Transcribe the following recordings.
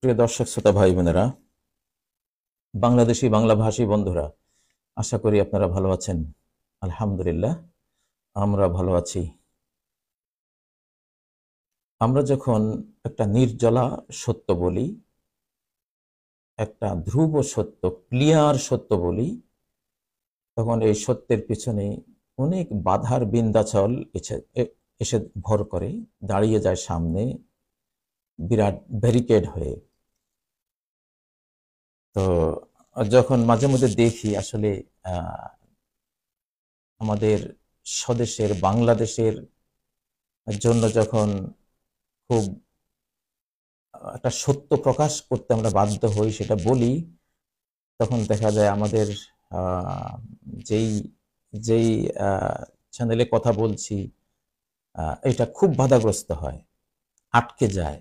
প্রিয় দর্শক শ্রোতা ভাই বোনেরা, বাংলাদেশি বাংলা ভাষী বন্ধুরা, আশা করি আপনারা ভালো আছেন। আলহামদুলিল্লাহ, আমরা ভালো আছি। আমরা যখন একটা নির্জলা সত্য বলি, একটা ধ্রুব সত্য, ক্লিয়ার সত্য বলি, তখন এই সত্যের পিছনে অনেক বাধার বিন্ধ্যাচল এসে ভর করে, দাঁড়িয়ে যায় সামনে বিরাট ব্যারিকেড হয়ে। তো যখন মাঝে মধ্যে দেখি আসলে আমাদের স্বদেশের বাংলাদেশের জন্য যখন খুব একটা সত্য প্রকাশ করতে আমরা বাধ্য হই, সেটা বলি, তখন দেখা যায় আমাদের যেই যেই চ্যানেলে কথা বলছি এটা খুব বাধাগ্রস্ত হয়, আটকে যায়।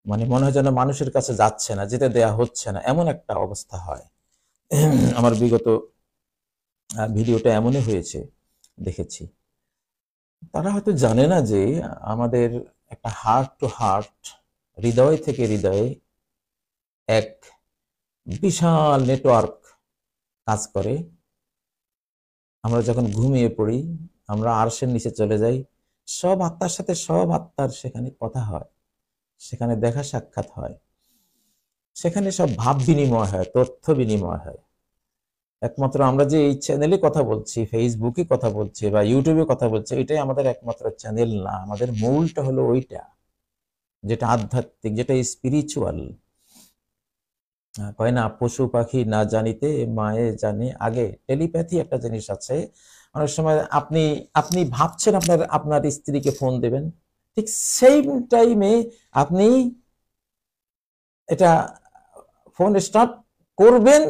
মানে মনে হয় যেন মানুষের কাছে যাচ্ছে না, যেতে দেয়া হচ্ছে না, এমন একটা অবস্থা হয়। আমার বিগত ভিডিওটা এমনই হয়েছে, দেখেছি। তারা হয়তো জানে না যে আমাদের একটা হার্ট টু হার্ট, হৃদয় থেকে হৃদয়ে এক বিশাল নেটওয়ার্ক কাজ করে। আমরা যখন ঘুমিয়ে পড়ি, আমরা আরশের নিচে চলে যাই, সব আত্মার সাথে সব আত্মার সেখানে কথা হয়, সেখানে দেখা সাক্ষাৎ হয়, সেখানে সব ভাব বিনিময় হয়, তথ্য বিনিময় হয়। একমাত্র আমরা যে এই চ্যানেলে কথা বলছি, ফেসবুকে কথা বলছি বা ইউটিউবে কথা বলছি, এটাই আমাদের একমাত্র চ্যানেল না। আমাদের মূলটা হলো ওইটা, যেটা আধ্যাত্মিক, যেটা স্পিরিচুয়াল। কয় না, পশু পাখি না জানিতে মায়ে জানে আগে। টেলিপ্যাথি একটা জিনিস আছে। অনেক সময় আপনি আপনি ভাবছেন আপনার স্ত্রীকে ফোন দেবেন, ঠিক সেম টাইমে আপনি এটা ফোন স্টার্ট করবেন,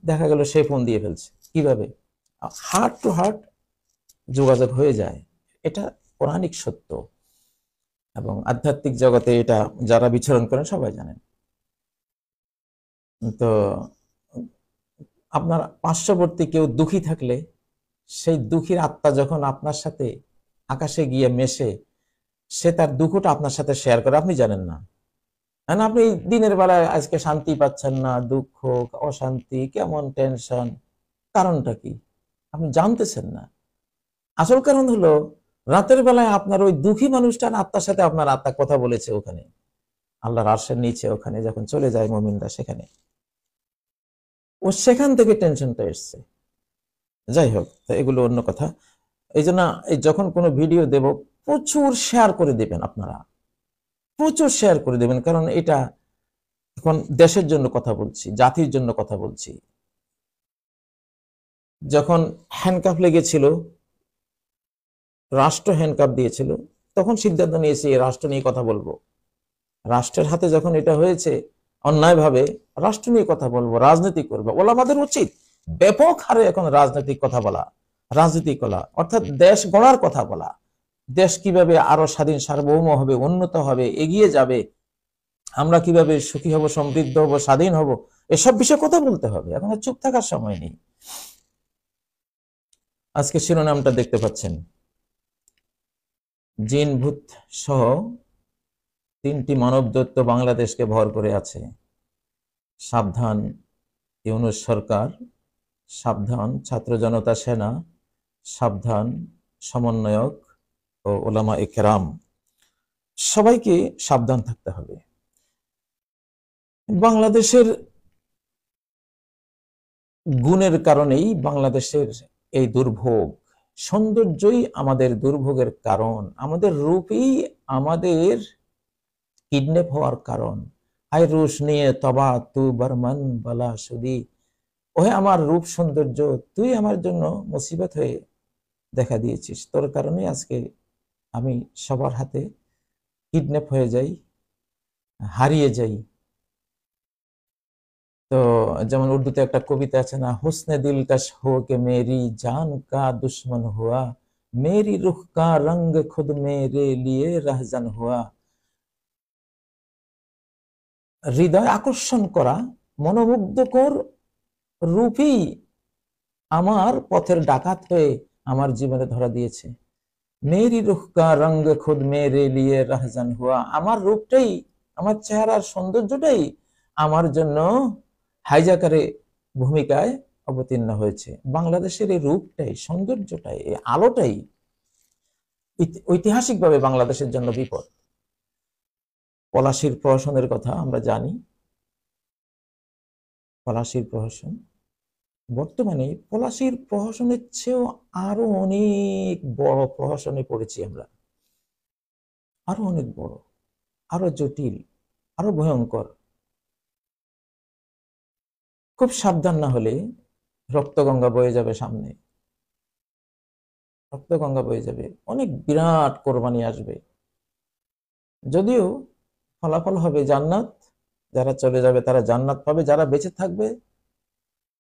দেখা গেল সে ফোন দিয়ে ফেলছে। কিভাবে? হার্ট টু হার্ট যোগাযোগ হয়ে যায়। এটা পৌরাণিক সত্য, এবং আধ্যাত্মিক জগতে এটা যারা বিচরণ করেন সবাই জানেন। তো আপনার পার্শ্ববর্তী কেউ দুঃখী থাকলে, সেই দুঃখীর আত্মা যখন আপনার সাথে আকাশে গিয়ে মেশে, সে তার দুঃখটা আপনার সাথে শেয়ার করে, আপনি জানেন না। আপনি দিনের বেলায় আজকে শান্তি পাচ্ছেন না, দুঃখ, অশান্তি, কেমন টেনশন, কারণটা কি আপনি জানতেছেন না। আসল কারণ হলো, রাতের বেলায় আপনার ওই দুঃখী মানুষটার আত্মার সাথে আপনার আত্মা কথা বলেছে ওখানে, আল্লাহর আরশের নিচে, ওখানে যখন চলে যায় মুমিনরা, সেখানে ও সেখান থেকে টেনশনটা এসছে। যাই হোক, এগুলো অন্য কথা। এই জন্য যখন কোনো ভিডিও দেব, প্রচুর শেয়ার করে দেবেন, আপনারা প্রচুর শেয়ার করে দেবেন। কারণ এটা এখন দেশের জন্য কথা বলছি, জাতির জন্য কথা বলছি। যখন হ্যান্ডকাফ লেগেছিল, রাষ্ট্র হ্যান্ডকাফ দিয়েছিল, তখন সিদ্ধান্ত নিয়েছি রাষ্ট্র নিয়ে কথা বলবো। রাষ্ট্রের হাতে যখন এটা হয়েছে অন্যায়ভাবে, রাষ্ট্র নিয়ে কথা বলবো, রাজনীতি করবো। ওলামাদের উচিত ব্যাপক হারে এখন রাজনৈতিক কথা বলা, রাজনীতি করা, অর্থাৎ দেশ গড়ার কথা বলা। দেশ কিভাবে আরো স্বাধীন, সার্বভৌম হবে, উন্নত হবে, এগিয়ে যাবে, আমরা কিভাবে সুখী হব, সমৃদ্ধ হব, স্বাধীন হব, এসব বিষয়ে কথা বলতে হবে। এখন চুপ থাকার সময় নেই। আজকে শিরোনামটা দেখতে পাচ্ছেন, জিন ভূত সহ 3টি মানব দৈত্য বাংলাদেশকে ভর করে আছে। সাবধান ইউনূস সরকার, সাবধান ছাত্র জনতা সেনা, সাবধান সমন্বয়ক ও ওলামা ইকরাম। সবাইকে সাবধান থাকতে হবে। বাংলাদেশের গুণের কারণেই বাংলাদেশের এই দুর্ভোগ, সৌন্দর্যই আমাদের দুর্ভোগের কারণ, আমাদের রূপই আমাদের কিডন্যাপ হওয়ার কারণ। আই রুশ নিয়ে তবা তু বর্মন বলা সুদি, ওহে আমার রূপ সৌন্দর্য, তুই আমার জন্য মুসিবত হয়ে দেখা দিয়েছিস। তোর কারণে আজকে আমি সবার হাতে কিডন্যাপ হয়ে যাই, হারিয়ে যাই। তো যেমন উর্দুতে একটা কবিতা আছে না, হুসনে দিলকশ হো কে মেরি জান কা দুশ্মন হুয়া, মেরি রুখ কা রঙ খুদ মেরে লিয়ে রাহজান হুয়া। হৃদয় আকর্ষণ করা, মনোমুগ্ধকর রূপই আমার পথের ডাকাত হয়ে আমার জীবনে ধরা দিয়েছে। মেরি রুখ কা রঙ খুদ মেরে লিয়ে রাহজান হুয়া, আমার রূপটাই আমার চেহারার সৌন্দর্যটাই আমার জন্য হাইজাকারে ভূমিকায় অবতীর্ণ হয়েছে। বাংলাদেশের এই রূপটাই, সৌন্দর্যটাই, এই আলোটাই ঐতিহাসিকভাবে বাংলাদেশের জন্য বিপদ। পলাশীর প্রহসনের কথা আমরা জানি। পলাশীর প্রহসন, বর্তমানে পলাশীর প্রহসনের চেয়েও আরো অনেক বড় প্রহসনে পড়েছি আমরা, আরো অনেক বড়, আরো জটিল, আরো ভয়ঙ্কর। খুব সাবধান না হলে রক্তগঙ্গা বয়ে যাবে সামনে, রক্তগঙ্গা বয়ে যাবে, অনেক বিরাট কোরবানি আসবে। যদিও ফলাফল হবে জান্নাত, যারা চলে যাবে তারা জান্নাত পাবে, যারা বেঁচে থাকবে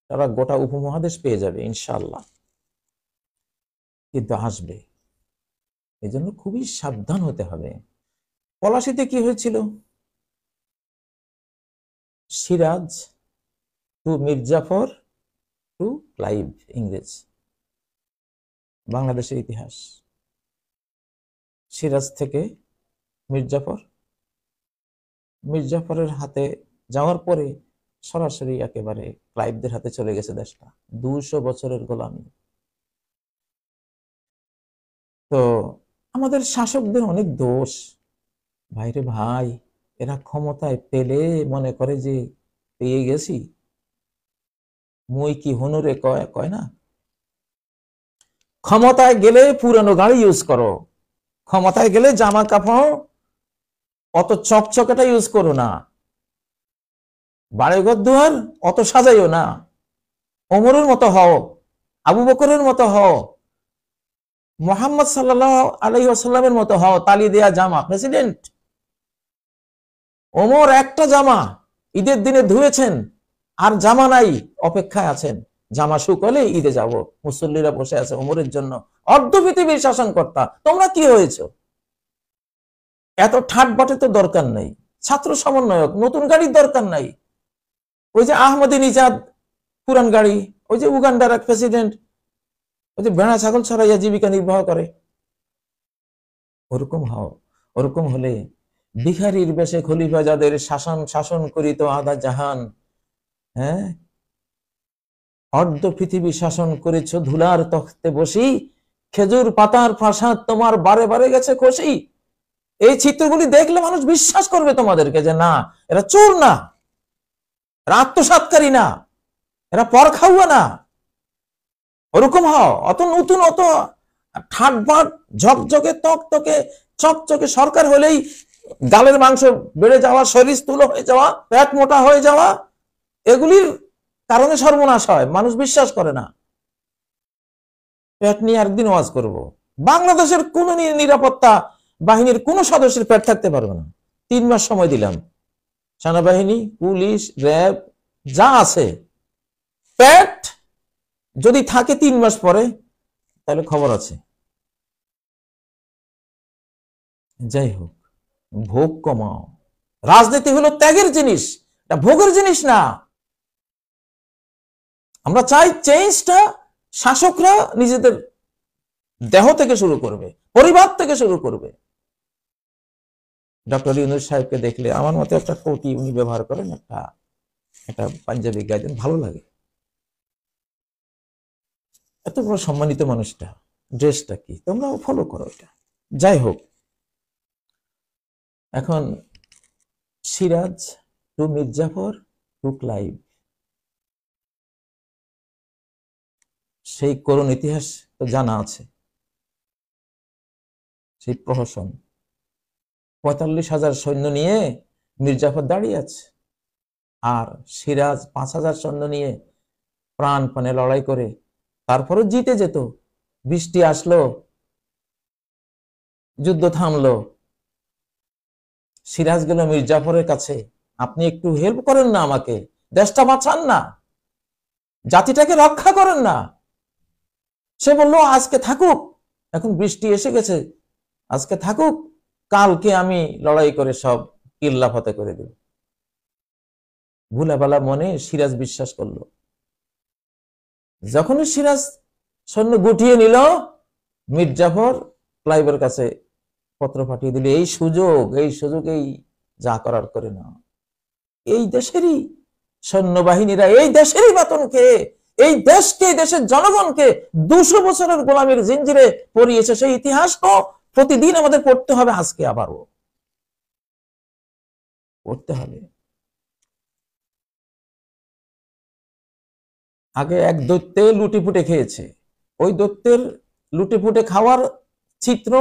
তারা গোটা উপমহাদেশ পেয়ে যাবে ইনশাআল্লাহ। কিন্তু আসবে, এই জন্য খুবই সাবধান হতে হবে। পলাশীতে কি হয়েছিল? Siraj to Mir Jafar to Clive, ইংরেজ। বাংলাদেশের ইতিহাস, সিরাজ থেকে মির্জাফর, মির্জাফরের হাতে যাওয়ার পরে সরাসরি একেবারে ক্লাইভদের হাতে চলে গেছে দেশটা। 200 বছরের গোলামি। তো আমাদের শাসকদের অনেক দোষ ভাইরে ভাই। এরা ক্ষমতায় পেলে মনে করে যে পেয়ে গেছি, মই কি হনুরে কয়, কয় না, ক্ষমতায় গেলে পুরানো গাড়ি ইউজ করো, ক্ষমতায় গেলে জামা কাপড় অত চকচকেটা ইউজ করো না, বাড়িঘর দুয়ার অত সাজাইও না, ওমরের মতো হও, আবু বকরের মতো হও, মুহাম্মদ সাল্লাল্লাহু আলাইহি ওয়াসাল্লামের মতো হও, তালি দেয়া জামা। প্রেসিডেন্ট ওমর একটা জামা ঈদের দিনে ধুয়েছেন, আর জামা নাই, অপেক্ষায় আছেন, জামা শুকলে ঈদে যাব। মুসল্লিরা বসে আছে ওমরের জন্য। অর্ধ পৃথিবীর শাসনকর্তা, তোমরা কি হয়েছো? এত ঠাট বাটে তো দরকার নাই। ছাত্র সমন্বয়ক, নতুন গাড়ির দরকার নাই। ওই যে আহমদি নিজাদ পুরান গাড়ি, ওই যে উগান্ডার এক প্রেসিডেন্ট, ওই যে ভেড়া ছাগল ছড়াইয়া জীবিকা নির্বাহ করে, ওরকম হও। ওরকম হলে বিহারীর বেশে খলিফা যাদের শাসন করিত আধা জাহান, হ্যাঁ, অর্ধ পৃথিবী শাসন করেছ ধুলার তখতে বসি, খেজুর পাতার প্রাসাদ তোমার বারে বারে গেছে খসি। এই চিত্রগুলি দেখলে মানুষ বিশ্বাস করবে তোমাদেরকে যে না, এরা চোর না, এরা আত্মসাৎকারী না, এরা পর খাওয়া না। ওরকম হও। অত নতুন, অত ঠাটবাট ঝকঝকে তকতকে চকচকে সরকার হলেই গালের মাংস বেড়ে যাওয়া, শরীর স্থূল হয়ে যাওয়া, পেট মোটা হয়ে যাওয়া, এগুলির কারণে সর্বনাশ হয়, মানুষ বিশ্বাস করে না। পেট নিয়ে একদিন ওয়াজ করব। বাংলাদেশের কোন নিরাপত্তা বাহিনীর কোন সদস্যের পেট থাকতে পারবে না। 3 মাস সময় দিলাম, সেনাবাহিনী, পুলিশ, র্যাব যা আছে, পেট যদি থাকে 3 মাস পরে, তাহলে খবর আছে। যাই হোক, ভোগ কমাও। রাজনীতি হলো ত্যাগের জিনিস, এটা ভোগের জিনিস না। আমরা চাই চেঞ্জটা শাসকরা নিজেদের দেহ থেকে শুরু করবে, পরিবার থেকে শুরু করবে। ডক্টর ইউনূস সাহেবকে দেখলে আমার মতে একটা কোটি উনি ব্যবহার করেন, একটা পাঞ্জাবি গায়ে দেন, ভালো লাগে। এত বড় সম্মানিত মানুষটা, ড্রেসটা কি, তোমরাও ফলো করো এটা। যাই হোক, এখন Siraj to Mir Jafar to Clive, সেই করুণ ইতিহাস তো জানা আছে। সেই প্রহসন, 45,000 সৈন্য নিয়ে মির্জাফর দাঁড়িয়ে আছে, আর সিরাজ 5,000 সৈন্য নিয়ে প্রাণপণে লড়াই করে তারপরও জিতে যেত। বৃষ্টি আসলো, যুদ্ধ থামলো, সিরাজ গেল মির্জাফরের কাছে, আপনি একটু হেল্প করেন না, আমাকে দেশটা বাঁচান না, জাতিটাকে রক্ষা করেন না। সে বলল আজকে থাকুক, এখন বৃষ্টি এসে গেছে, আজকে থাকুক, কালকে আমি লড়াই করে সব কিল্লা ফতে করে দেব। ভুলাভালা মনে সিরাজ বিশ্বাস করলো। যখন সিরাজ সৈন্য গুটিয়ে নিল, মির্জাফর ক্লাইভের কাছে পত্র পাঠিয়ে দিল, এই সুযোগ, এই যা করার করে না। এই দেশেরই সৈন্যবাহিনীরা এই দেশেরই বেতন খেয়ে এই দেশকে, দেশের জনগণকে 200 বছরের গোলামীর জিঞ্জিরে পরিয়েছে। সেই ইতিহাস তো প্রতিদিন আমাদের পড়তে হবে, আজকে আবারও পড়তে হবে। আগে এক দৈত্যে লুটিপুটে খেয়েছে, ওই দৈত্যের লুটিপুটে খাওয়ার চিত্র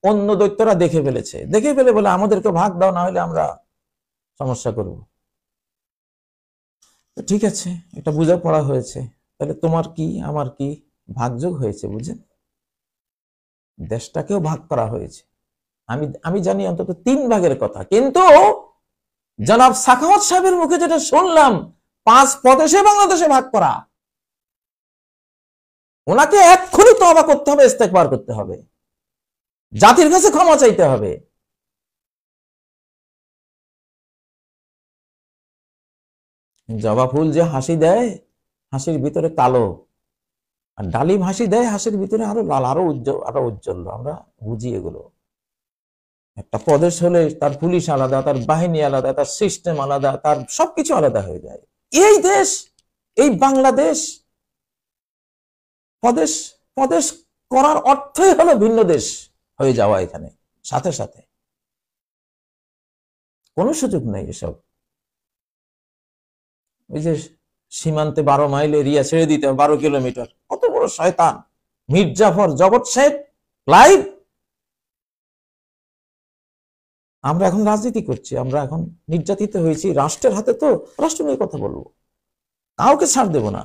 অন্য দৈত্যরা দেখে ফেলেছে, দেখে ফেলে বলে আমাদেরকে ভাগ দাও, না হলে আমরা সমস্যা করব। ঠিক আছে, এটা বোঝাপড়া হয়েছে, তাহলে তোমার কি আমার কি ভাগযোগ হয়েছে, বুঝেন? দেশটাকেও ভাগ করা হয়েছে। আমি জানি অন্তত 3 ভাগের কথা, কিন্তু জনাব সাখাওয়াত সাহেবের মুখে যেটা শুনলাম 5 প্রদেশে বাংলাদেশে ভাগ করা, ওনাকে এক্ষুনি তওবা করতে হবে, ইস্তেগফার করতে হবে, জাতির কাছে ক্ষমা চাইতে হবে। জবা ফুল যে হাসি দেয়, হাসির ভিতরে কালো, আর ডালিম হাসি দেয়, হাসির ভিতরে আরো লাল, আরো উজ্জ্বল, আরো উজ্জ্বল। আমরা বুঝি এগুলো। একটা প্রদেশ হলে তার পুলিশ আলাদা, তার বাহিনী আলাদা, তার সিস্টেম আলাদা, তার সবকিছু আলাদা হয়ে যায়। এই দেশ, এই বাংলাদেশ প্রদেশ প্রদেশ করার অর্থই হলো ভিন্ন দেশ হয়ে যাওয়া। এখানে সাথে সাথে কোনো সুযোগ নেই এসব। ওই যে সীমান্তে 12 মাইল এরিয়া ছেড়ে দিতে 12 কিলোমিটার, কত বড় শয়তান মির্জাফর, জগৎ শেখ, লাইভ। আমরা এখন রাজনীতি করছি, আমরা এখন নির্যাতিত হয়েছি রাষ্ট্রের হাতে, তো রাষ্ট্র নিয়ে কথা বলবো, কাউকে ছাড় দেব না।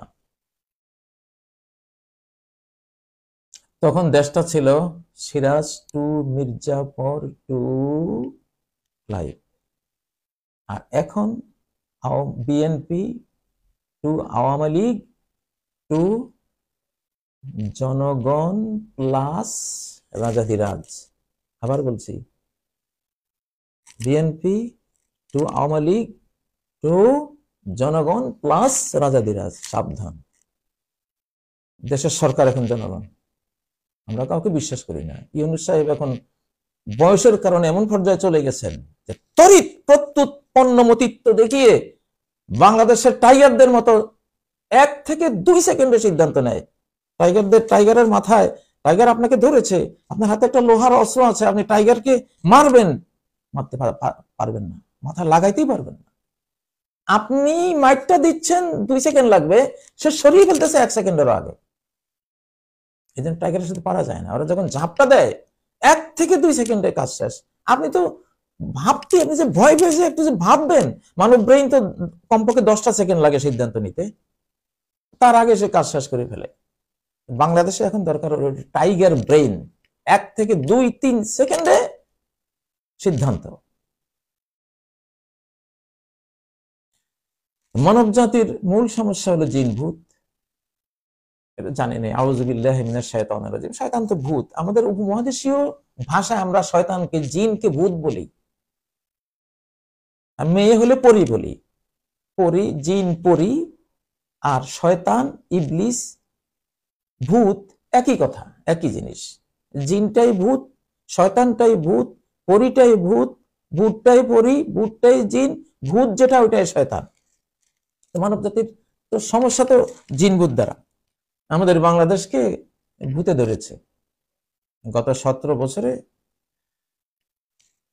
তখন দেশটা ছিল Siraj to Mir Jafar to live, আর এখন BNP to Awami League to জনগণ প্লাস রাজাধিরাজ। আবার বলছি, BNP to Awami League to জনগণ প্লাস রাজাধিরাজ। সাবধান, দেশের সরকার এখন জনগণ, আমরা কাউকে বিশ্বাস করি না। ইউনূস সাহেব এখন বয়সের কারণে এমন পর্যায়ে চলে গেছেন যে তড়িৎ প্রত্যুৎ পণ্যমতিত্ব দেখিয়ে বাংলাদেশের টাইগারদের মতো 1 থেকে 2 সেকেন্ডে সিদ্ধান্ত নেয়। টাইগারের মাথায়, টাইগার আপনাকে ধরেছে, আপনার হাতে একটা লোহার অস্ত্র আছে, আপনি টাইগারকে মারবেন, মারতে পারবেন না, মাথা লাগাইতেই পারবেন না। আপনি মাইকটা দিচ্ছেন 2 সেকেন্ড লাগবে, সে সরিয়ে ফেলতেছে 1 সেকেন্ডের আগে। এই জন্য টাইগারের সাথে পারা যায় না। ওরা যখন ঝাপটা দেয় 1 থেকে 2 সেকেন্ডে কাজ শেষ। আপনি তো ভাবতে, আপনি যে ভয় পেয়েছে একটু যে ভাববেন, মানব ব্রেইন তো কমপক্ষে 10টা সেকেন্ড লাগে সিদ্ধান্ত নিতে, তার আগে সে কাজ শেষ করে ফেলে। বাংলাদেশে এখন দরকার হলো টাইগার ব্রেইন, 1 থেকে 2-3 সেকেন্ডে সিদ্ধান্ত। মানব জাতির মূল সমস্যা হলো জিন ভূত, এটা জানেন। আউযুবিল্লাহি মিনাশ শাইতানির রাজিম। শয়তান তো ভূত। আমাদের উপমহাদেশীয় ভাষায় আমরা শয়তানকে, জিনকে ভূত বলি, আর মেয়ে হলে পরী বলি। পরী, জিন পরী, আর শয়তান ইবলিস ভূত একই কথা, একই জিনিস। জিনটাই ভূত, শয়তানটাই ভূত, পরীটাই ভূত, ভূতটাই পরী, ভূতটাই জিন, ভূত যেটা ওইটাই শয়তান। মানব জাতির তো সমস্যা তো জিন ভূত দ্বারা। আমাদের বাংলাদেশকে ভূতে ধরেছে। গত 17 বছরে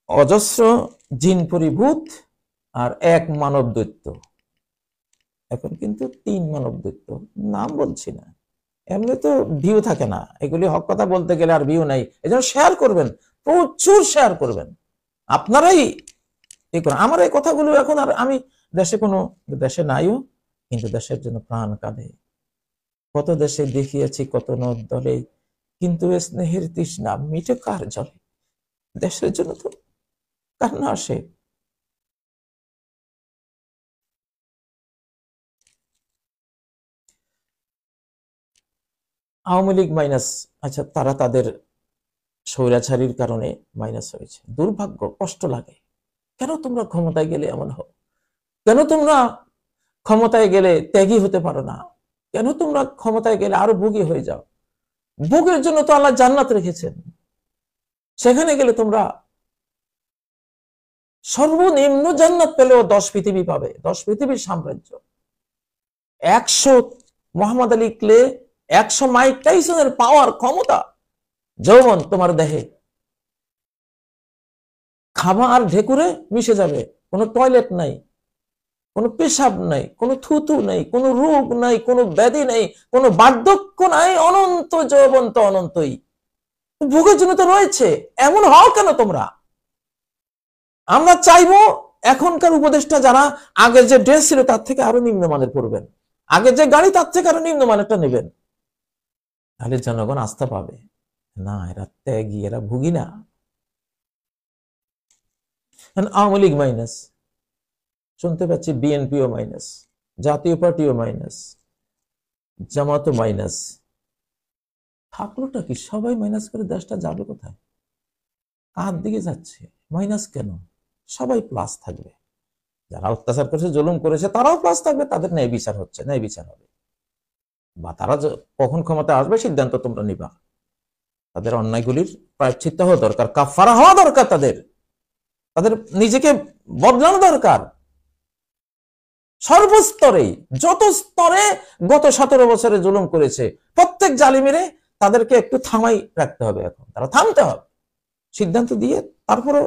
অজস্র জিন পরিভূত আর 1 মানব দৈত্য। এখন কিন্তু 3 মানব দৈত্য, নাম বলছি না, এমনি তো ভিউ থাকে না, এগুলি হক কথা বলতে গেলে আর ভিউ নাই। এই জন্য শেয়ার করবেন, প্রচুর শেয়ার করবেন, আপনারাই এই করেন। আমার এই কথাগুলো এখন আর আমি দেশে নাইও, কিন্তু দেশের জন্য প্রাণ কাঁদে। কত দেশে দেখিয়েছি, কত নদ দলে, কিন্তু স্নেহের তৃষ্ণা মিটে কার জলে। দেশের জন্য তো কান্না আসে। আওয়ামী লীগ মাইনাস, আচ্ছা, তারা তাদের স্বৈরাচারীর কারণে মাইনাস হয়েছে, দুর্ভাগ্য, কষ্ট লাগে। কেন তোমরা ক্ষমতায় গেলে এমন হও? কেন তোমরা ক্ষমতায় গেলে ত্যাগী হতে পারো না? কেন তোমরা ক্ষমতায় গেলে আরো ভোগী হয়ে যাও? ভোগের জন্য তো আল্লাহ জান্নাত রেখেছেন, সেখানে গেলে তোমরা সর্বনিম্ন জান্নাত পেলেও 10 পৃথিবী পাবে, 10 পৃথিবীর সাম্রাজ্য। 100 মোহাম্মদ আলী ক্লে, 100 মাইক টাইসনের পাওয়ার, ক্ষমতা, যৌবন তোমার দেহে। খাবার ঢেকুরে মিশে যাবে, কোনো টয়লেট নাই, কোনো পেশাব নাই, কোনো থুতু নাই, কোনো রোগ নাই, কোনো ব্যাধি নাই, কোনো বার্ধক্য নাই, অনন্ত যৌবন তো অনন্তই। ভোগের জন্য তো রয়েছে, এমন হও কেন তোমরা? আমরা চাইবো এখনকার উপদেষ্টা যারা আগের যে ড্রেস ছিল তার থেকে আরো নিম্নমানের পড়বেন, আগের যে গাড়ি তার থেকে আরো নিম্নমানেরটা নেবেন, তাহলে জনগণ আস্থা পাবে। না, এরা ত্যাগী, এরা ভুগি না। আওয়ামী লীগ মাইনাস, শুনতে পাচ্ছি বিএনপিও মাইনাস, জাতীয় পার্টিও মাইনাস, জামাতও মাইনাস। থাকলোটা কি? সবাই মাইনাস করে দেশটা যাবে কোথায়? কার দিকে যাচ্ছে? মাইনাস কেন? সবাই প্লাস থাকবে। যারা অত্যাচার করেছে, জুলুম করেছে, তারাও প্লাস থাকবে, তাদের ন্যায় বিচার হচ্ছে, ন্যায় বিচার হবে। বা তারা কখন ক্ষমতা আসবে সিদ্ধান্ত তোমরা নিবা। তাদের অন্যায়গুলির প্রায়শ্চিত্ত হওয়া দরকার, কাফারা হওয়া দরকার, তাদের নিজেকে বদলানো দরকার। সর্বস্তরে, যত স্তরে গত 17 বছরে জুলুম করেছে প্রত্যেক জালিমেরে তাদেরকে একটু থামাই রাখতে হবে। এখন তারা থামতে হবে, সিদ্ধান্ত দিয়ে, তারপরও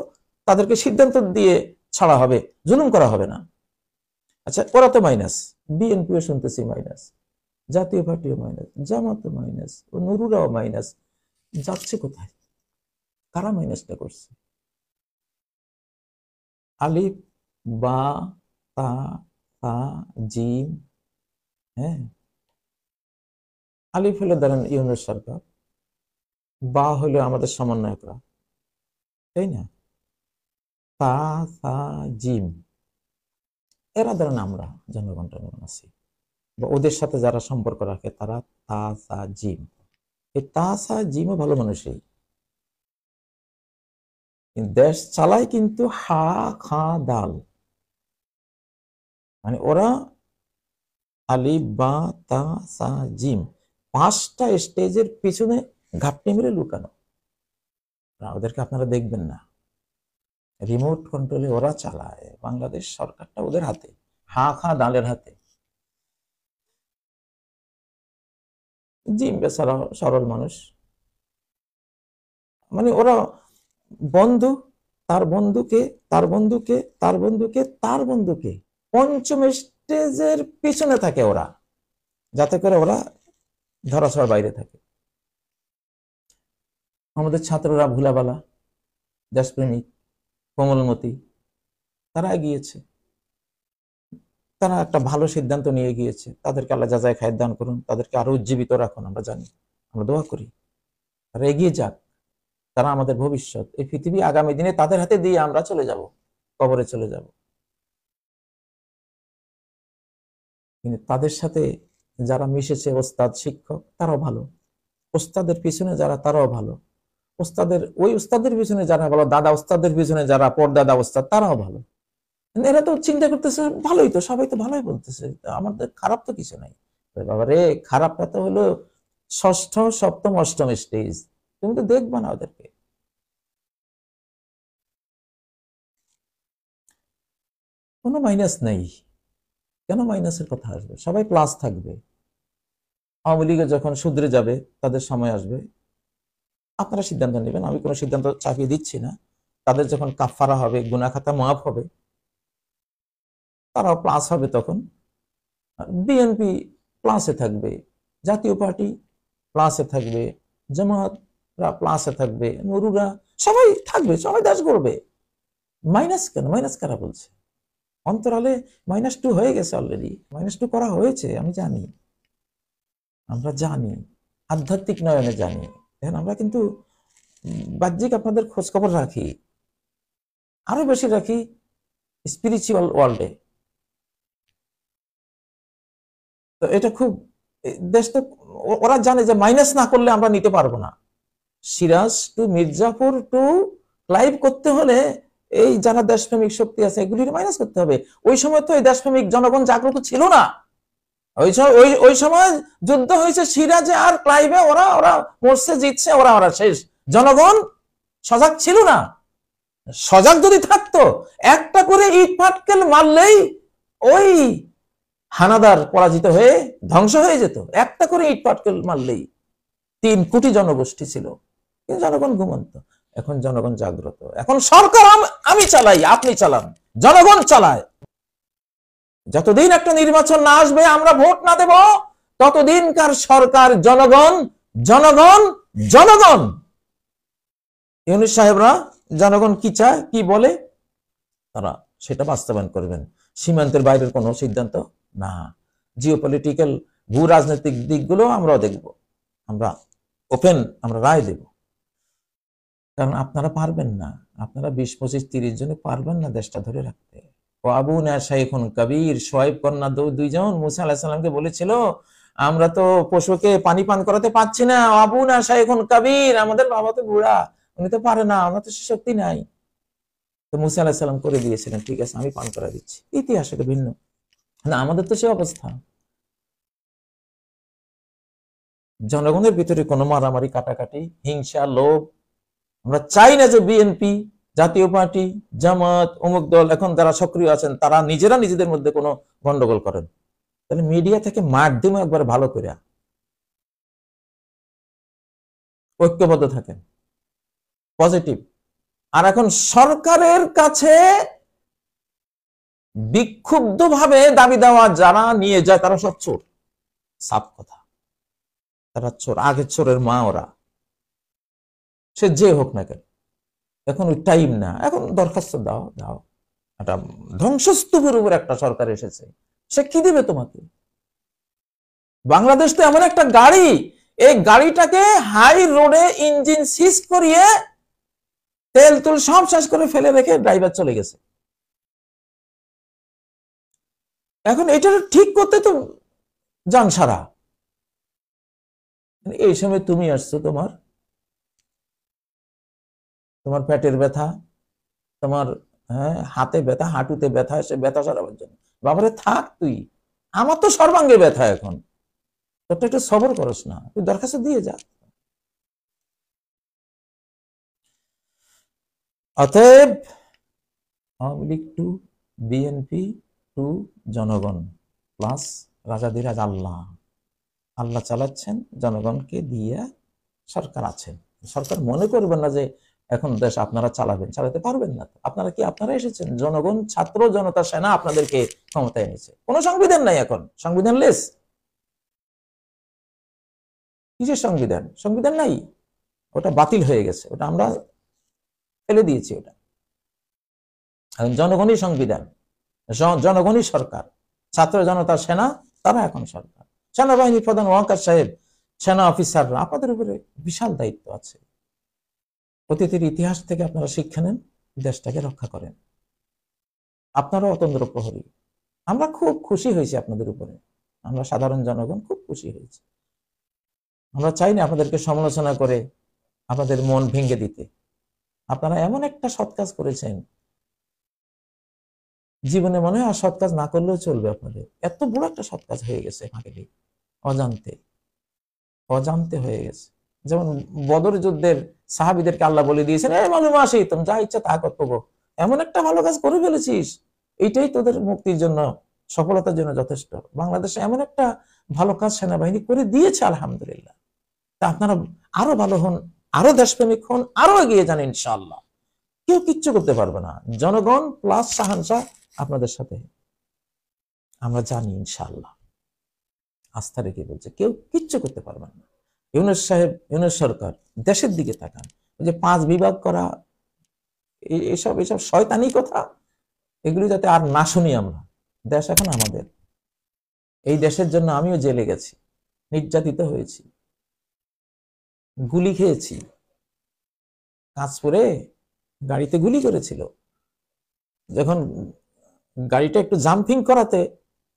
তাদেরকে সিদ্ধান্ত দিয়ে ছাড়া হবে, জুলুম করা হবে না। আচ্ছা, ওরা তো মাইনাস, বিএনপিও শুনতেছি মাইনাস, জাতীয় পার্টিও মাইনাস, জামাতও মাইনাস, ও নুরুরাও মাইনাস। যাচ্ছে কোথায়? কারা মাইনাসটা করছে? আলিফ, বা, তা, তা, জিম। হ্যাঁ, আলিফ হলো ধরেন ইউনূস সরকার, বা হলো আমাদের সমন্বয়করা, তাই না? তা, সা, জিম, এরা ধরেন আমরা জনগণ আছি, বা ওদের সাথে যারা সম্পর্ক রাখে তারা তা, সা, জিম। এই তা, সা, জিমও ভালো মানুষই, দেশ চালায় কিন্তু হা, খা, দাল। মানে ওরা আলিফ, বা, তা, সা, জিম 5টা স্টেজের পিছনে ঘাপটি মেরে লুকানো। ওদেরকে আপনারা দেখবেন না, রিমোট কন্ট্রোলে ওরা চালায়, বাংলাদেশ সরকারটা ওদের হাতে, হা, খা, দালের হাতে। জিম বেচারা সরল মানুষ, মানে ওরা বন্ধু, তার বন্ধুকে, তার বন্ধুকে, তার বন্ধুকে, তার বন্ধুকে 5ম স্টেজের পিছনে থাকে ওরা, যাতে করে ওরা ধরাছোঁয়ার বাইরে থাকে। আমাদের ছাত্ররা ভুলাবালা, দেশপ্রেমিক, কোমলমতি, তারা এগিয়েছে, তারা একটা ভালো সিদ্ধান্ত নিয়ে গিয়েছে। তাদেরকে আল্লাহ যাজায় খায়ের দান করুন, তাদেরকে আরো উজ্জীবিত রাখুন। আমরা জানি, আমরা দোয়া করি তারা এগিয়ে যাক, তারা আমাদের ভবিষ্যৎ। এই পৃথিবী আগামী দিনে তাদের হাতে দিয়ে আমরা চলে যাব, কবরে চলে যাব। কিন্তু তাদের সাথে যারা মিশেছে, ওস্তাদ, শিক্ষক, তারাও ভালো। ওস্তাদের পিছনে যারা, তারাও ভালো। ওই ওস্তাদের পিছনে যারা ভালো, দাদা ওস্তাদের পিছনে যারা, পরদাদা ওস্তাদ, তারাও ভালো। এরা তো চিন্তা করতেছে ভালোই, তো সবাই তো ভালোই বলতেছে, আমাদের খারাপ তো কিছু নাই। বাবা রে, খারাপটা তো হলো 6ষ্ঠ, 7ম, 8ম স্টেজ। তুমি তো দেখবা না ওদেরকে। কোনো মাইনাস নাই, কেন মাইনাসের কথা আসবে? সবাই প্লাস থাকবে। আওয়ামী লীগে যখন শুধরে যাবে, তাদের সময় আসবে, আপনারা সিদ্ধান্ত নেবেন, আমি কোনো সিদ্ধান্ত চাপিয়ে দিচ্ছি না। তাদের যখন কাফারা হবে, গুনাহ খাতা মাফ হবে, তারাও প্লাস হবে। তখন বিএনপি প্লাসে থাকবে, জাতীয় পার্টি প্লাসে থাকবে, জামাতরা প্লাসে থাকবে, নুরুরা, সবাই থাকবে, সবাই দেশ করবে। মাইনাস কেন? মাইনাস কারা বলছে? অন্তরালে -2 হয়ে গেছে অলরেডি, -2 করা হয়েছে, আমি জানি, আমরা জানি, আধ্যাত্মিক নয়নে জানি। এখন আমরা কিন্তু বাহ্যিক আপনাদের খোঁজ খবর রাখি, আরো বেশি রাখি স্পিরিচুয়াল ওয়ার্ল্ডে। তো এটা খুব, দেশটা, ওরা জানে যে মাইনাস না করলে আমরা নিতে পারবো না। Siraj to Mirzapur to live করতে হলে এই যারা দেশপ্রেমিক শক্তি আছে এগুলির মাইনাস করতে হবে। ওই সময় তো এই দেশপ্রেমিক জনগণ জাগ্রত ছিল না। ওই সময় যুদ্ধ হয়েছে সিরাজে আর ক্লাইভে, ওরা মরছে, জিতছে, ওরা শেষ। জনগণ সজাগ ছিল না। সজাগ যদি থাকতো, একটা করে ইট পাটকেল মারলেই ওই হানাদার পরাজিত হয়ে ধ্বংস হয়ে যেত। একটা করে ইট পাটকেল মারলেই। 3 কোটি জনগোষ্ঠী ছিল, কিন্তু জনগণ ঘুমন্ত। এখন জনগণ জাগ্রত। এখন সরকার আমি চালাই, আপনি চালান, জনগণ চালায়। যতদিন একটা নির্বাচন না আসবে, আমরা ভোট না দেব, ততদিনকার সরকার জনগণ জনগণ জনগণ। ইউনূস সাহেবরা জনগণ কি চায়, কি বলে, তারা সেটা বাস্তবায়ন করবেন। সীমান্তের বাইরের কোনো সিদ্ধান্ত না। জিওপলিটিক্যাল ভূ রাজনৈতিক দিকগুলো আমরাও দেখব, আমরা ওপেন, আমরা রায় দেব। কারণ আপনারা পারবেন না, আপনারা 20, 25, 30 জনে পারবেন না দেশটা ধরে রাখতে। ও আবুনা শাইখুন কবির, শোয়েব কন্যা দুইজন মুসা আলাইহিস সালামকে বলেছিল, আমরা তো পশুকে পানি পান করাতে পারছি না, আবুনা শাইখুন কবির, আমাদের বাবা তো বুড়া, উনি তো পারে না, আমরা তো সে শক্তি নাই। তো মুসা আলাইহিস সালাম করে দিয়েছিলেন, ঠিক আছে আমি পান করা দিচ্ছি। ইতিহাস এটা ভিন্ন না, আমাদের তো সে অবস্থা। জনগণের ভিতরে কোনো মারামারি, কাটাকাটি, হিংসা, লোভ আমরা চাই না। যে বিএনপি, জাতীয় পার্টি, জামাত, অমুক দল এখন যারা সক্রিয় আছেন, তারা নিজেরা নিজেদের মধ্যে কোনো গন্ডগোল করেন, তাহলে মিডিয়া থেকে মাধ্যমে একবার ভালো করে ঐক্যবদ্ধ থাকেন, পজিটিভ। আর এখন সরকারের কাছে বিক্ষুব্ধ ভাবে দাবি দেওয়া যারা নিয়ে যায়, তারা সব চোর, সাফ কথা, তারা চোর, আগে চোরের মা ওরা, সে যে হোক না কেন। এখন ওই টাইম না, এখন দরখাস্ত দাও দাও। একটা ধ্বংসস্তূপের উপর একটা সরকার এসেছে, সে কি দিবে তোমাকে? বাংলাদেশ তো এমন একটা গাড়ি, এই গাড়িটাকে হাই রোডে ইঞ্জিন সিজ করিয়ে তেল তুল সব শেষ করে ফেলে রেখে ড্রাইভার চলে গেছে। এখন এটা ঠিক করতে তো যান সারা। এই সময় তুমি আসছো, তোমার পেটের ব্যথা, তোমার হাতে ব্যথা, হাঁটুতে ব্যথা, সে ব্যথা সারাবার জন্য। বাবারে থাক তুই, আমার তো সর্বাঙ্গে ব্যথা এখন, তোর তো একটু সবর করস না, তুই দরখাস্ত দিয়ে যা। অতএব Awami League to BNP to জনগণ প্লাস রাজাধিরাজ আল্লাহ, আল্লাহ চালাচ্ছেন, জনগণকে দিয়ে সরকার আছেন। সরকার মনে করবেন না যে এখন দেশ আপনারা চালাবেন, চালাতে পারবেন না। আপনারা কি, আপনারা এসেছেন, জনগণ, ছাত্র জনতা, সেনা আপনাদেরকে ক্ষমতায় এনেছে। কোনো সংবিধান নাই এখন, সংবিধান লেস। কিসের সংবিধান? সংবিধান নাই, ওটা বাতিল হয়ে গেছে, ওটা আমরা ফেলে দিয়েছি। ওটা এখন জনগণই সংবিধান, জনগণই সরকার, ছাত্র জনতা সেনা, তারা এখন সরকার। সেনাবাহিনী প্রধান ওয়াকার সাহেব, সেনা অফিসাররা, আপনাদের উপরে বিশাল দায়িত্ব আছে। অতীতের ইতিহাস থেকে আপনারা শিক্ষা নেন, দেশটাকে রক্ষা করেন। আপনারা অতন্দ্র প্রহরী। আমরা খুব খুশি হয়েছি আপনাদের উপরে, আমরা সাধারণ জনগণ খুব খুশি হয়েছি। আমরা চাই না আপনাদেরকে সমালোচনা করে আপনাদের মন ভেঙে দিতে। আপনারা এমন একটা সৎ কাজ করেছেন, জীবনে মনে হয় আর সৎ কাজ না করলেও চলবে। আপনাদের এত বড় একটা সৎ কাজ হয়ে গেছে, অজান্তে অজান্তে হয়ে গেছে। যেমন বদর যুদ্ধের সাহাবীদেরকে আল্লাহ বলে দিয়েছেন, মালুম আসি তুমি যা ইচ্ছা তা করবো, এমন একটা ভালো কাজ করে ফেলেছিস, এইটাই তোদের মুক্তির জন্য, সফলতার জন্য যথেষ্ট। বাংলাদেশে এমন একটা ভালো কাজ সেনাবাহিনী করে দিয়েছে, আলহামদুলিল্লাহ। তা আপনারা আরো ভালো হন, আরো দেশপ্রেমিক হন, আরো এগিয়ে যান, ইনশাআল্লাহ। কেউ কিচ্ছু করতে পারবে না, জনগণ প্লাস শাহানশাহ আপনাদের সাথে, আমরা জানি ইনশাআল্লাহ। আস্থা রেখে বলছে, কেউ কিচ্ছু করতে পারবেন না। ইউনূস সাহেব, ইউনূস সরকার, দেশের দিকে তাকান। ওই যে 5 বিভাগ করা, এসব শয়তানি কথা, এগুলি যাতে আর না শুনি আমরা। দেশ এখন আমাদের। এই দেশের জন্য আমিও জেলে গেছি, নির্যাতিত হয়েছি, গুলি খেয়েছি। কাঁচপুরে গাড়িতে গুলি করেছিল, যখন গাড়িটা একটু জাম্পিং করাতে,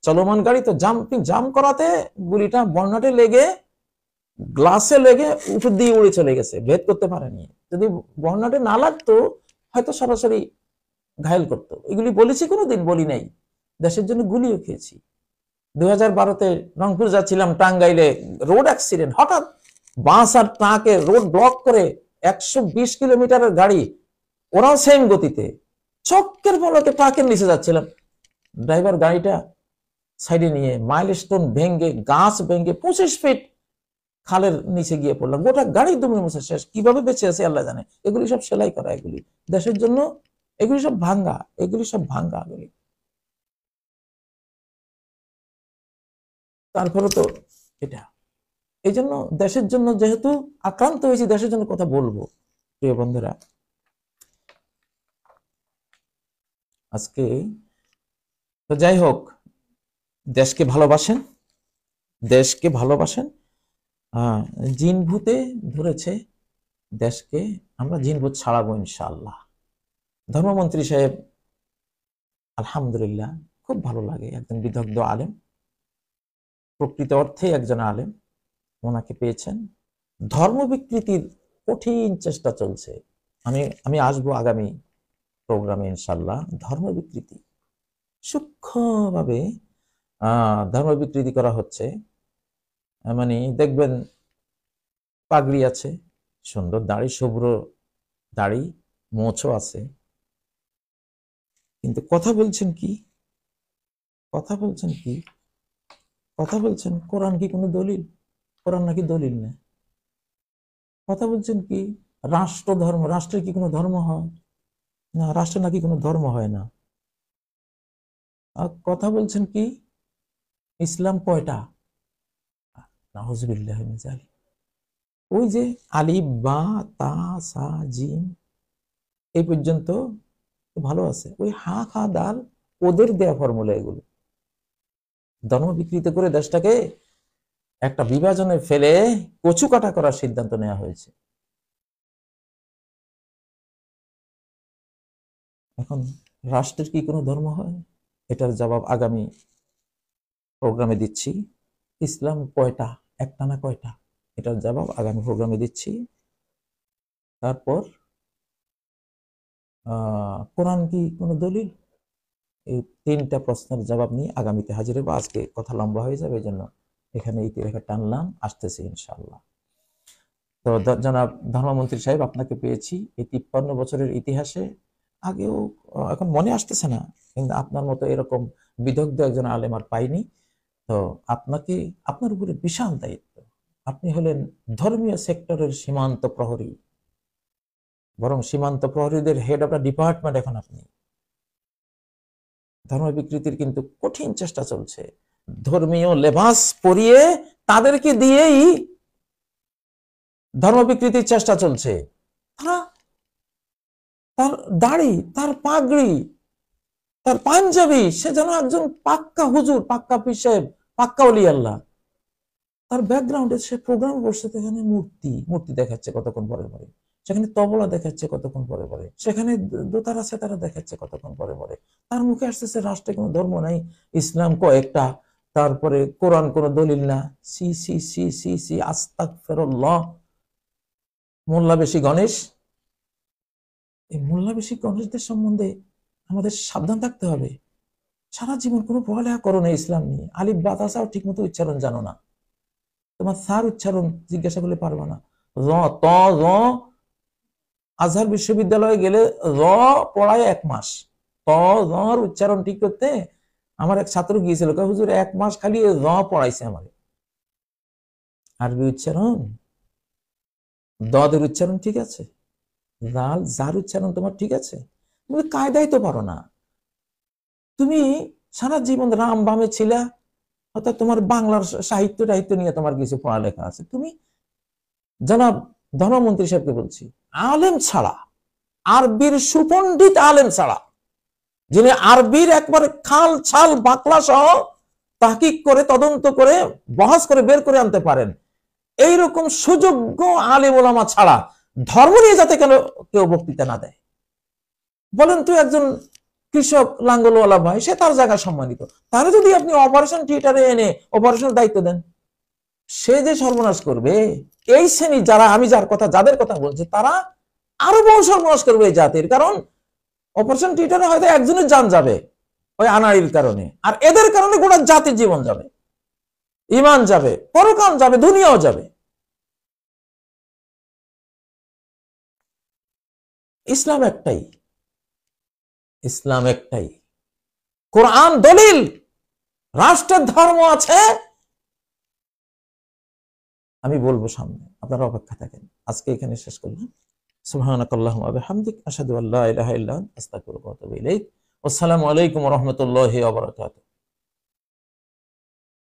চলমান গাড়ি তো জাম করাতে গুলিটা বর্ণাটে লেগে, গ্লাসে লেগে উপর দিয়ে উড়ে চলে গেছে, ভেদ করতে পারেনি। যদি বর্ণাটে না লাগতো, হয়তো সরাসরি ঘায়েল করতো। এগুলি বলেছি, কোনোদিন বলি নাই। দেশের জন্য গুলিও খেয়েছি। 2012-তে রংপুর যাচ্ছিলাম, টাঙ্গাইলে রোড অ্যাক্সিডেন্ট, হঠাৎ বাস আর ট্রাকে রোড ব্লক করে 120 কিলোমিটারের গাড়ি ওরাও সেম গতিতে, চক্কের পলকে ট্রাকের নিচে যাচ্ছিলাম, ড্রাইভার গাড়িটা সাইডে নিয়ে মাইলস্টোন ভেঙ্গে, গাছ ভেঙ্গে 25 ফিট খালের নিচে গিয়ে পড়লাম, গোটা গাড়ি দুমড়ে মুছে শেষ। কিভাবে বেঁচে আছে আল্লাহ জানে। এগুলি সব সেলাই করা, এগুলি দেশের জন্য, এগুলি সব ভাঙ্গা, এগুলি সব ভাঙ্গা এগুলি। তারপরে তো এটা, এই জন্য দেশের জন্য যেহেতু আক্রান্ত হয়েছি, দেশের জন্য কথা বলবো। প্রিয় বন্ধুরা, আজকে তো যাই হোক, দেশকে ভালোবাসেন, দেশকে ভালোবাসেন। জিন ভূতে ধরেছে দেশকে, আমরা জিন ভূত ছাড়াবো ইনশাআল্লাহ। ধর্মমন্ত্রী সাহেব আলহামদুলিল্লাহ খুব ভালো লাগে, একজন বিদগ্ধ আলেম, প্রকৃত অর্থে একজন আলেম, ওনাকে পেয়েছেন। ধর্ম বিকৃতির কঠিন চেষ্টা চলছে। আমি আসবো আগামী প্রোগ্রামে ইনশাআল্লাহ। ধর্ম বিকৃতি সূক্ষ্মভাবে ধর্ম বিকৃতি করা হচ্ছে। মানে দেখবেন পাগড়ি আছে, সুন্দর দাড়ি, শুভ্র দাড়ি, মোছও আছে, কিন্তু কথা বলছেন কি, কথা বলছেন কি, কথা বলছেন কোরআন কি কোনো দলিল? কোরআন নাকি দলিল না। কথা বলছেন কি রাষ্ট্র ধর্ম, রাষ্ট্রের কি কোনো ধর্ম হয় না, রাষ্ট্রের নাকি কোনো ধর্ম হয় না। আর কথা বলছেন কি ইসলাম কয়টা, নাউজুবিল্লাহ মিন যালিক। ওই যে আলিফ বা তা সা জিম এই পর্যন্ত ভালো আছে, ওই হা খা দাল ওদের দেয়া ফর্মুলা এগুলো। ধর্ম বিকৃত করে দেশটাকে একটা বিভাজনে ফেলে কচু কাটা করার সিদ্ধান্ত নেওয়া হয়েছে। এখন রাষ্ট্রের কি কোনো ধর্ম হয়? এটার জবাব আগামী প্রোগ্রামে দিচ্ছি। ইসলাম কয়টা, একটা না কয়টা, এটার জবাব আগামী প্রোগ্রামে দিচ্ছি। তারপর কোরআন কি কোনো দলিল? এই 3টা প্রশ্নের জবাব নিয়ে আগামীতে হাজির হবো। আজকে কথা লম্বা হয়ে যাবে, এই জন্য এখানে ইতিরেখা টানলাম, আসতেছি ইনশাআল্লাহ। তো জনাব ধর্মমন্ত্রী সাহেব, আপনাকে পেয়েছি এই 53 বছরের ইতিহাসে। আগেও, এখন মনে আসতেছে না, কিন্তু আপনার মতো এরকম বিদগ্ধ একজন আলেম আর পাইনি। তো আপনাকে, আপনার উপরে বিশাল দায়িত্ব। আপনি হলেন ধর্মীয় সেক্টরের সীমান্ত প্রহরী, বরং সীমান্ত প্রহরীদের হেড অফ দ্য ডিপার্টমেন্ট এখন আপনি। ধর্ম বিকৃতির কিন্তু কঠিন চেষ্টা চলছে। ধর্মীয় লেবাস পরিয়ে তাদেরকে দিয়েই ধর্ম বিকৃতির চেষ্টা চলছে। তারা তার দাড়ি, তার পাগড়ি, তার পাঞ্জাবি, সে যেন একজন পাক্কা হুজুর, পাক্কা পীর সাহেব, পাক্কা ওলি আল্লাহ। তার ব্যাকগ্রাউন্ডে সে প্রোগ্রাম করছে, সেখানে মূর্তি মূর্তি দেখাচ্ছে কতক্ষণ পরে পরে, সেখানে তবলা দেখাচ্ছে কতক্ষণ পরে পরে, সেখানে দোতারা সেতারা দেখাচ্ছে কতক্ষণ পরে পরে। তার মুখে আসতেছে রাষ্ট্রে কোনো ধর্ম নাই, ইসলাম কয়েকটা, তারপরে কোরআন কোনো দলিল না। সি সি সি সি সি, আস্তাগফিরুল্লাহ। মোল্লা বেশি গণেশ, এই মোল্লা বেশি গণেশদের সম্বন্ধে আমাদের সাবধান থাকতে হবে। সারা জীবন কোনো পড়ালেখা করো না ইসলাম নিয়ে, আলিফ বাতাসাও ঠিক মতো উচ্চারণ জানো না, তোমার সার উচ্চারণ জিজ্ঞাসা করলে পারবা না। র ত র, আজহার বিশ্ববিদ্যালয়ে গেলে র পড়ায় 1 মাস, ত র উচ্চারণ ঠিক করতে আমার এক ছাত্র গিয়েছিল, হুজুর 1 মাস খালি র পড়াইছে আমাকে। আরবি উচ্চারণ, দদের উচ্চারণ ঠিক আছে, জাল জার উচ্চারণ তোমার ঠিক আছে, তুমি কায়দাই তো পারো না। তুমি সারা জীবন রাম বামে ছিলা, অর্থাৎ তোমার বাংলার সাহিত্য টাহিত্য নিয়ে তোমার কিছু পড়ালেখা আছে। তুমি জনাব ধর্মমন্ত্রী সাহেবকে বলছি, আলেম ছাড়া, আরবির সুপণ্ডিত আলেম ছাড়া, যিনি আরবির একবারে খাল ছাল বাকলা সহ তাহকিক করে, তদন্ত করে, বহাস করে বের করে আনতে পারেন, এইরকম সুযোগ্য আলেম ওলামা ছাড়া ধর্ম নিয়ে যাতে কেউ বক্তৃতা না দেয়। বলেন তুই একজন কৃষক লাঙ্গলওয়ালা ভাই, সে তার জায়গায় সম্মানিত, তাহলে যদি আপনি অপারেশন থিয়েটারে এনে অপারেশনের দায়িত্ব দেন, সে যে সর্বনাশ করবে। এই শ্রেণী যারা, আমি যাদের কথা বলছি, তারা আরো বহু সর্বনাশ করবে এই জাতির। কারণ অপারেশন থিয়েটারে হয়তো একজনের জান যাবে ওই আনাড়ির কারণে, আর এদের কারণে গোটা জাতির জীবন যাবে, ইমান যাবে, পরকাল যাবে, দুনিয়াও যাবে। ইসলাম একটাই, ইসলাম একটাই, কোরআন দলিল, রাষ্ট্রের ধর্ম আছে, আমি বলবো সামনে, আপনারা অপেক্ষা থাকেন। আজকে এখানে শেষ করলাম। সুবহানাকাল্লাহুম্মা ওয়া বিহামদিক, আশহাদু আল্লা ইলাহা ইল্লা আনতা, আস্তাগফিরুকা ওয়া আতুবু ইলাইক। আসসালামু আলাইকুম ওয়া রাহমাতুল্লাহি ওয়া বারাকাতুহু।